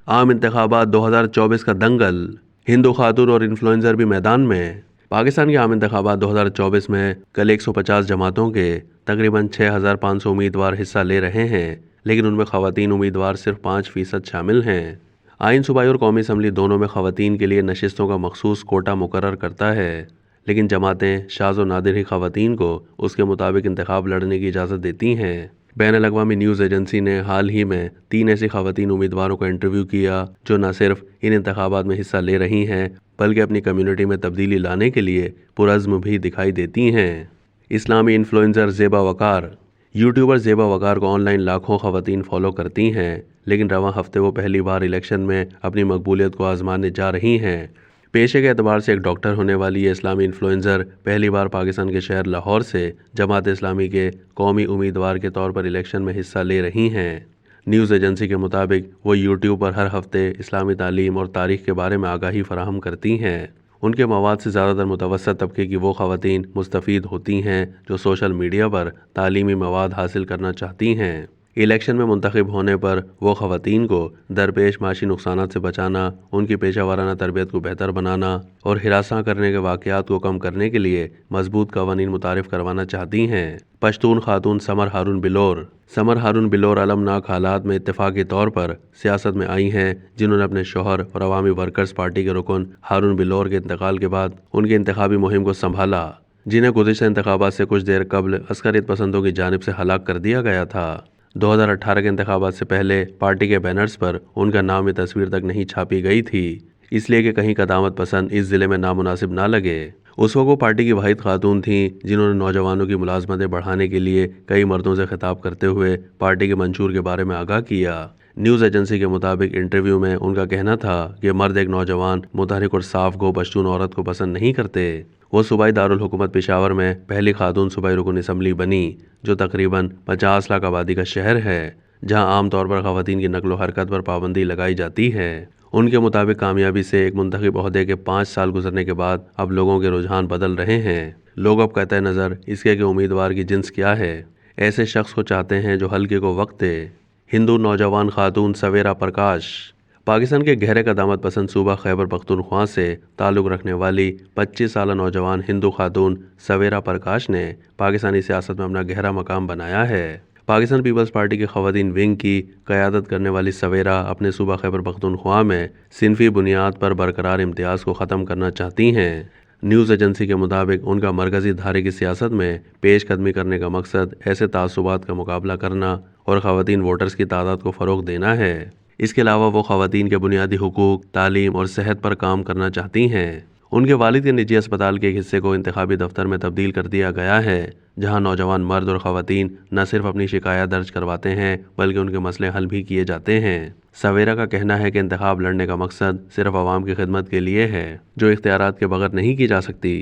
عام انتخابات 2024 کا دنگل، ہندو خاتون اور انفلوئنسر بھی میدان میں۔ پاکستان کے عام انتخابات 2024 میں کل 150 جماعتوں کے تقریباً 6500 امیدوار حصہ لے رہے ہیں، لیکن ان میں خواتین امیدوار صرف 5% شامل ہیں۔ آئین صوبائی اور قومی اسمبلی دونوں میں خواتین کے لیے نشستوں کا مخصوص کوٹا مقرر کرتا ہے، لیکن جماعتیں شاذ و نادر ہی خواتین کو اس کے مطابق انتخاب لڑنے کی اجازت دیتی ہیں۔ بین الاقوامی نیوز ایجنسی نے حال ہی میں 3 ایسی خواتین امیدواروں کا انٹرویو کیا جو نہ صرف ان انتخابات میں حصہ لے رہی ہیں بلکہ اپنی کمیونٹی میں تبدیلی لانے کے لیے پرعزم بھی دکھائی دیتی ہیں۔ اسلامی انفلوئنسر زیبا وقار۔ یوٹیوبر زیبا وقار کو آن لائن لاکھوں خواتین فالو کرتی ہیں، لیکن رواں ہفتے وہ پہلی بار الیکشن میں اپنی مقبولیت کو آزمانے جا رہی ہیں۔ پیشے کے اعتبار سے ایک ڈاکٹر ہونے والی یہ اسلامی انفلوئنسر پہلی بار پاکستان کے شہر لاہور سے جماعت اسلامی کے قومی امیدوار کے طور پر الیکشن میں حصہ لے رہی ہیں۔ نیوز ایجنسی کے مطابق وہ یوٹیوب پر ہر ہفتے اسلامی تعلیم اور تاریخ کے بارے میں آگاہی فراہم کرتی ہیں۔ ان کے مواد سے زیادہ تر متوسط طبقے کی وہ خواتین مستفید ہوتی ہیں جو سوشل میڈیا پر تعلیمی مواد حاصل کرنا چاہتی ہیں۔ الیکشن میں منتخب ہونے پر وہ خواتین کو درپیش معاشی نقصانات سے بچانا، ان کی پیشہ ورانہ تربیت کو بہتر بنانا اور ہراساں کرنے کے واقعات کو کم کرنے کے لیے مضبوط قوانین متعارف کروانا چاہتی ہیں۔ پشتون خاتون سمر ہارون بلور۔ سمر ہارون بلور المناک حالات میں اتفاقی طور پر سیاست میں آئی ہیں، جنہوں نے اپنے شوہر اور عوامی ورکرز پارٹی کے رکن ہارون بلور کے انتقال کے بعد ان کی انتخابی مہم کو سنبھالا، جنہیں گزشتہ انتخابات سے کچھ دیر قبل عسکریت پسندوں کی جانب سے ہلاک کر دیا گیا تھا۔ 2018 کے انتخابات سے پہلے پارٹی کے بینرز پر ان کا نام یا تصویر تک نہیں چھاپی گئی تھی، اس لیے کہ کہیں قدامت پسند اس ضلع میں نامناسب نہ لگے۔ اس وقت وہ پارٹی کی واحد خاتون تھیں جنہوں نے نوجوانوں کی ملازمتیں بڑھانے کے لیے کئی مردوں سے خطاب کرتے ہوئے پارٹی کے منشور کے بارے میں آگاہ کیا۔ نیوز ایجنسی کے مطابق انٹرویو میں ان کا کہنا تھا کہ مرد ایک نوجوان متحرک اور صاف گو پشتون عورت کو پسند نہیں کرتے۔ وہ صوبائی دارالحکومت پشاور میں پہلی خاتون صوبائی رکن اسمبلی بنی، جو تقریباً 50 لاکھ آبادی کا شہر ہے، جہاں عام طور پر خواتین کی نقل و حرکت پر پابندی لگائی جاتی ہے۔ ان کے مطابق کامیابی سے ایک منتخب عہدے کے 5 سال گزرنے کے بعد اب لوگوں کے رجحان بدل رہے ہیں۔ لوگ اب قطع نظر اس کے کہ امیدوار کی جنس کیا ہے، ایسے شخص کو چاہتے ہیں جو حلقے کو وقت دے۔ ہندو نوجوان خاتون سویرا پرکاش۔ پاکستان کے گہرے قدامت پسند صوبہ خیبر پختونخوا سے تعلق رکھنے والی 25 سالہ نوجوان ہندو خاتون سویرا پرکاش نے پاکستانی سیاست میں اپنا گہرا مقام بنایا ہے۔ پاکستان پیپلز پارٹی کی خواتین ونگ کی قیادت کرنے والی سویرا اپنے صوبہ خیبر پختونخوا میں صنفی بنیاد پر برقرار امتیاز کو ختم کرنا چاہتی ہیں۔ نیوز ایجنسی کے مطابق ان کا مرکزی دھارے کی سیاست میں پیش قدمی کرنے کا مقصد ایسے تعصبات کا مقابلہ کرنا اور خواتین ووٹرز کی تعداد کو فروغ دینا ہے۔ اس کے علاوہ وہ خواتین کے بنیادی حقوق، تعلیم اور صحت پر کام کرنا چاہتی ہیں۔ ان کے والد کے نجی اسپتال کے ایک حصے کو انتخابی دفتر میں تبدیل کر دیا گیا ہے، جہاں نوجوان مرد اور خواتین نہ صرف اپنی شکایات درج کرواتے ہیں بلکہ ان کے مسئلے حل بھی کیے جاتے ہیں۔ سویرا کا کہنا ہے کہ انتخاب لڑنے کا مقصد صرف عوام کی خدمت کے لیے ہے، جو اختیارات کے بغیر نہیں کی جا سکتی۔